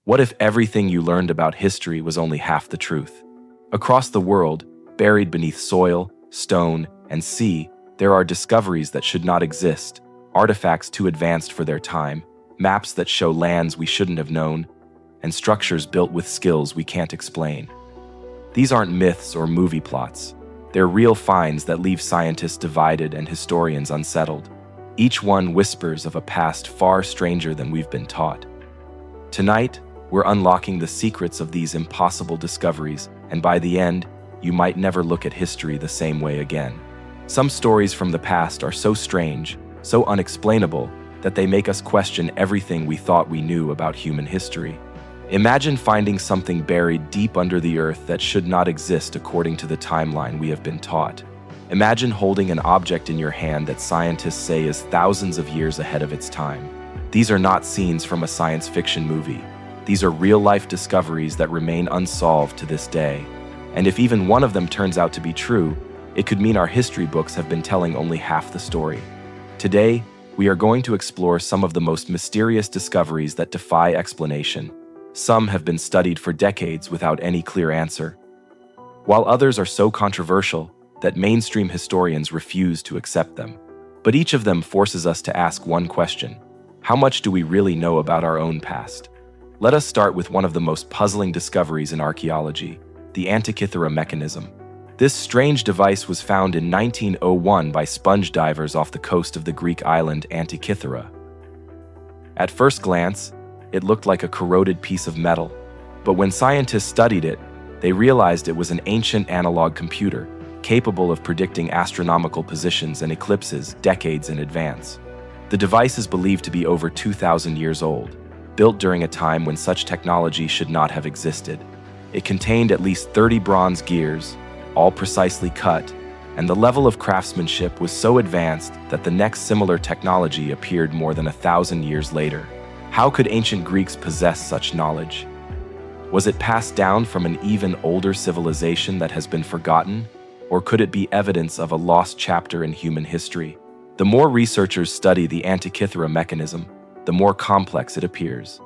What if everything you learned about history was only half the truth? Across the world, buried beneath soil, stone, and sea, there are discoveries that should not exist, artifacts too advanced for their time, maps that show lands we shouldn't have known, and structures built with skills we can't explain. These aren't myths or movie plots. They're real finds that leave scientists divided and historians unsettled. Each one whispers of a past far stranger than we've been taught. Tonight, we're unlocking the secrets of these impossible discoveries, and by the end, you might never look at history the same way again. Some stories from the past are so strange, so unexplainable, that they make us question everything we thought we knew about human history. Imagine finding something buried deep under the earth that should not exist according to the timeline we have been taught. Imagine holding an object in your hand that scientists say is thousands of years ahead of its time. These are not scenes from a science fiction movie. These are real-life discoveries that remain unsolved to this day. And if even one of them turns out to be true, it could mean our history books have been telling only half the story. Today, we are going to explore some of the most mysterious discoveries that defy explanation. Some have been studied for decades without any clear answer, while others are so controversial that mainstream historians refuse to accept them. But each of them forces us to ask one question: how much do we really know about our own past? Let us start with one of the most puzzling discoveries in archaeology, the Antikythera Mechanism. This strange device was found in 1901 by sponge divers off the coast of the Greek island Antikythera. At first glance, it looked like a corroded piece of metal, but when scientists studied it, they realized it was an ancient analog computer, capable of predicting astronomical positions and eclipses decades in advance. The device is believed to be over 2,000 years old, built during a time when such technology should not have existed. It contained at least 30 bronze gears, all precisely cut, and the level of craftsmanship was so advanced that the next similar technology appeared more than 1,000 years later. How could ancient Greeks possess such knowledge? Was it passed down from an even older civilization that has been forgotten? Or could it be evidence of a lost chapter in human history? The more researchers study the Antikythera mechanism, the more complex it appears.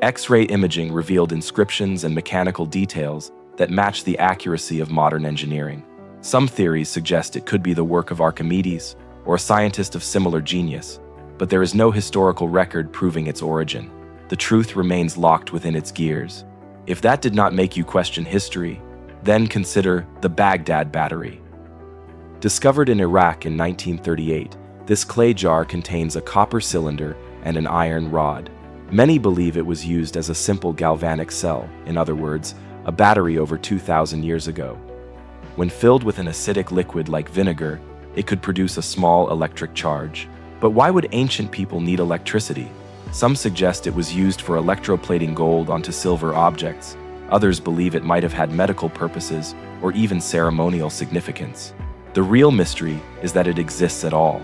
X-ray imaging revealed inscriptions and mechanical details that match the accuracy of modern engineering. Some theories suggest it could be the work of Archimedes or a scientist of similar genius, but there is no historical record proving its origin. The truth remains locked within its gears. If that did not make you question history, then consider the Baghdad Battery. Discovered in Iraq in 1938, this clay jar contains a copper cylinder and an iron rod. Many believe it was used as a simple galvanic cell, in other words, a battery over 2,000 years ago. When filled with an acidic liquid like vinegar, it could produce a small electric charge. But why would ancient people need electricity? Some suggest it was used for electroplating gold onto silver objects. Others believe it might have had medical purposes or even ceremonial significance. The real mystery is that it exists at all.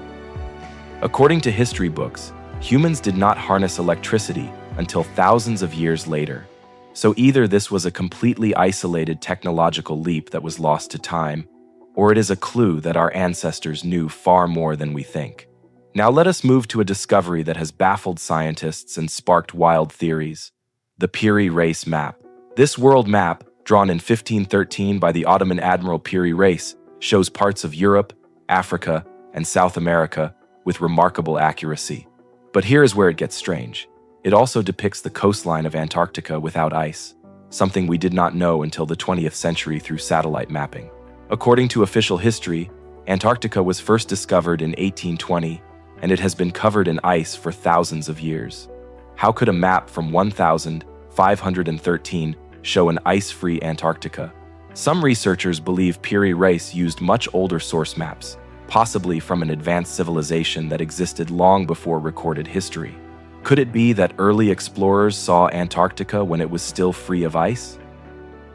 According to history books, humans did not harness electricity until thousands of years later. So either this was a completely isolated technological leap that was lost to time, or it is a clue that our ancestors knew far more than we think. Now let us move to a discovery that has baffled scientists and sparked wild theories: the Piri Reis map. This world map, drawn in 1513 by the Ottoman Admiral Piri Reis, shows parts of Europe, Africa, and South America with remarkable accuracy. But here is where it gets strange. It also depicts the coastline of Antarctica without ice, something we did not know until the 20th century through satellite mapping. According to official history, Antarctica was first discovered in 1820, and it has been covered in ice for thousands of years. How could a map from 1513 show an ice-free Antarctica? Some researchers believe Piri Reis used much older source maps, possibly from an advanced civilization that existed long before recorded history. Could it be that early explorers saw Antarctica when it was still free of ice?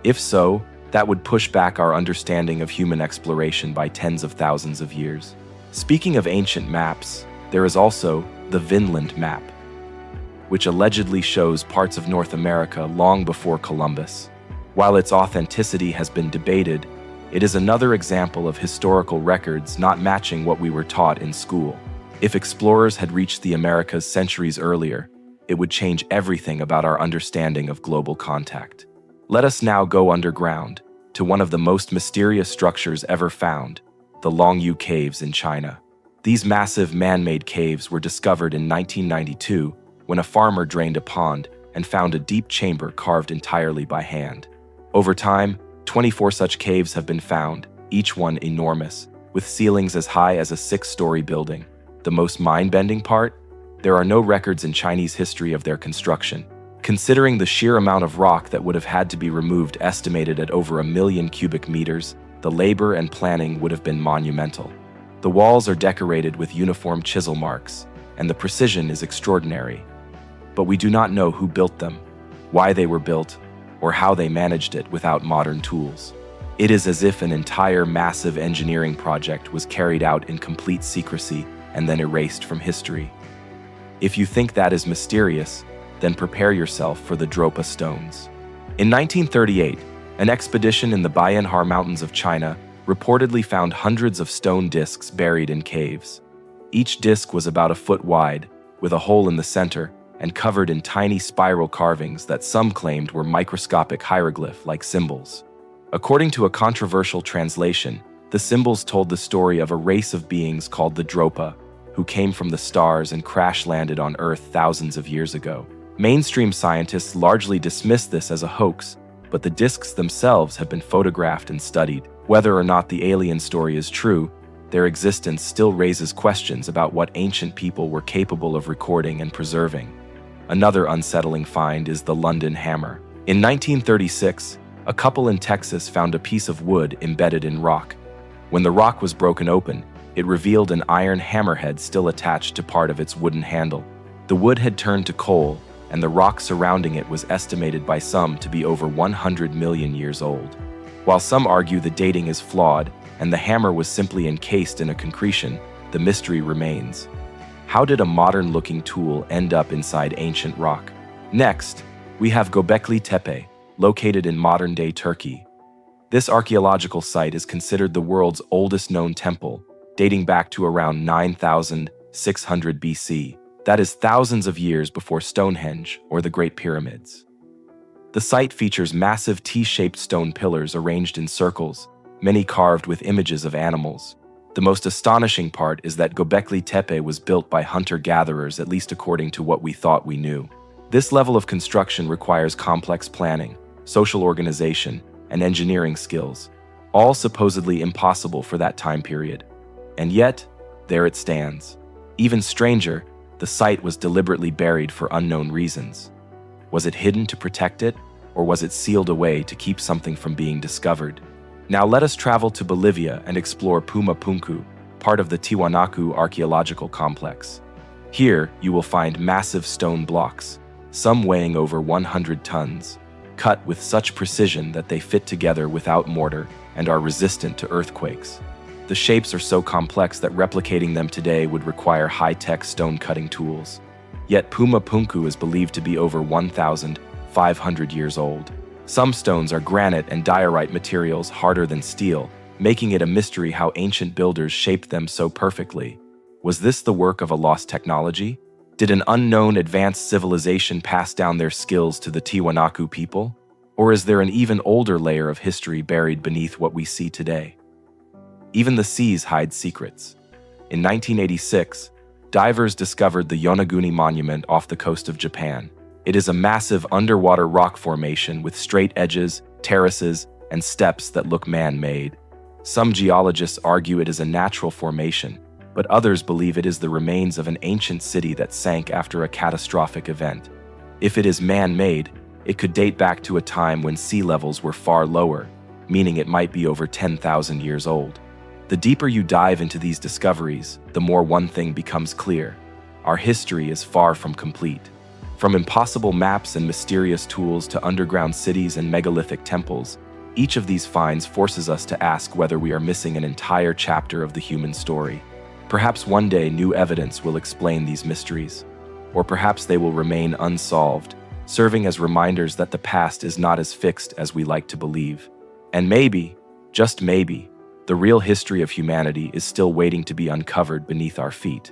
If so, that would push back our understanding of human exploration by tens of thousands of years. Speaking of ancient maps, there is also the Vinland map, which allegedly shows parts of North America long before Columbus. While its authenticity has been debated, it is another example of historical records not matching what we were taught in school. If explorers had reached the Americas centuries earlier, it would change everything about our understanding of global contact. Let us now go underground to one of the most mysterious structures ever found, the Longyou caves in China. These massive man-made caves were discovered in 1992 when a farmer drained a pond and found a deep chamber carved entirely by hand. Over time, 24 such caves have been found, each one enormous, with ceilings as high as a 6-story building. The most mind-bending part? There are no records in Chinese history of their construction. Considering the sheer amount of rock that would have had to be removed, estimated at over 1 million cubic meters, the labor and planning would have been monumental. The walls are decorated with uniform chisel marks, and the precision is extraordinary. But we do not know who built them, why they were built, or how they managed it without modern tools. It is as if an entire massive engineering project was carried out in complete secrecy and then erased from history. If you think that is mysterious, then prepare yourself for the Dropa stones. In 1938, an expedition in the Bayanhar Mountains of China reportedly found hundreds of stone discs buried in caves. Each disc was about a foot wide, with a hole in the center, and covered in tiny spiral carvings that some claimed were microscopic hieroglyph-like symbols. According to a controversial translation, the symbols told the story of a race of beings called the Dropa, who came from the stars and crash-landed on Earth thousands of years ago. Mainstream scientists largely dismiss this as a hoax, but the discs themselves have been photographed and studied. Whether or not the alien story is true, their existence still raises questions about what ancient people were capable of recording and preserving. Another unsettling find is the London hammer. In 1936, a couple in Texas found a piece of wood embedded in rock. When the rock was broken open, it revealed an iron hammerhead still attached to part of its wooden handle. The wood had turned to coal, and the rock surrounding it was estimated by some to be over 100 million years old. While some argue the dating is flawed and the hammer was simply encased in a concretion, the mystery remains. How did a modern-looking tool end up inside ancient rock? Next, we have Göbekli Tepe, located in modern-day Turkey. This archaeological site is considered the world's oldest known temple, dating back to around 9,600 BC. That is thousands of years before Stonehenge or the Great Pyramids. The site features massive T-shaped stone pillars arranged in circles, many carved with images of animals. The most astonishing part is that Göbekli Tepe was built by hunter-gatherers, at least according to what we thought we knew. This level of construction requires complex planning, social organization, and engineering skills, all supposedly impossible for that time period. And yet, there it stands. Even stranger, the site was deliberately buried for unknown reasons. Was it hidden to protect it, or was it sealed away to keep something from being discovered? Now let us travel to Bolivia and explore Puma Punku, part of the Tiwanaku archaeological complex. Here, you will find massive stone blocks, some weighing over 100 tons, cut with such precision that they fit together without mortar and are resistant to earthquakes. The shapes are so complex that replicating them today would require high-tech stone-cutting tools. Yet Puma Punku is believed to be over 1,500 years old. Some stones are granite and diorite materials harder than steel, making it a mystery how ancient builders shaped them so perfectly. Was this the work of a lost technology? Did an unknown advanced civilization pass down their skills to the Tiwanaku people? Or is there an even older layer of history buried beneath what we see today? Even the seas hide secrets. In 1986, divers discovered the Yonaguni Monument off the coast of Japan. It is a massive underwater rock formation with straight edges, terraces, and steps that look man-made. Some geologists argue it is a natural formation, but others believe it is the remains of an ancient city that sank after a catastrophic event. If it is man-made, it could date back to a time when sea levels were far lower, meaning it might be over 10,000 years old. The deeper you dive into these discoveries, the more one thing becomes clear. Our history is far from complete. From impossible maps and mysterious tools to underground cities and megalithic temples, each of these finds forces us to ask whether we are missing an entire chapter of the human story. Perhaps one day new evidence will explain these mysteries, or perhaps they will remain unsolved, serving as reminders that the past is not as fixed as we like to believe. And maybe, just maybe, the real history of humanity is still waiting to be uncovered beneath our feet.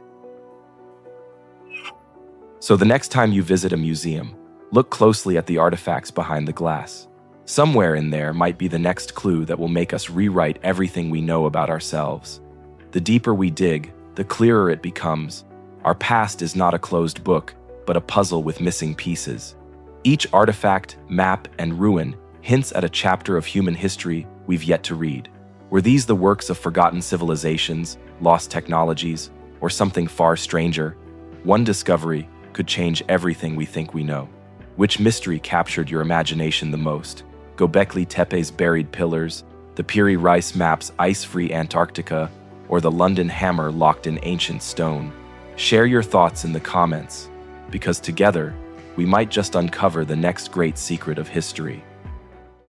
So the next time you visit a museum, look closely at the artifacts behind the glass. Somewhere in there might be the next clue that will make us rewrite everything we know about ourselves. The deeper we dig, the clearer it becomes. Our past is not a closed book, but a puzzle with missing pieces. Each artifact, map, and ruin hints at a chapter of human history we've yet to read. Were these the works of forgotten civilizations, lost technologies, or something far stranger? One discovery could change everything we think we know. Which mystery captured your imagination the most? Göbekli Tepe's buried pillars, the Piri Reis map's ice-free Antarctica, or the London hammer locked in ancient stone? Share your thoughts in the comments, because together, we might just uncover the next great secret of history.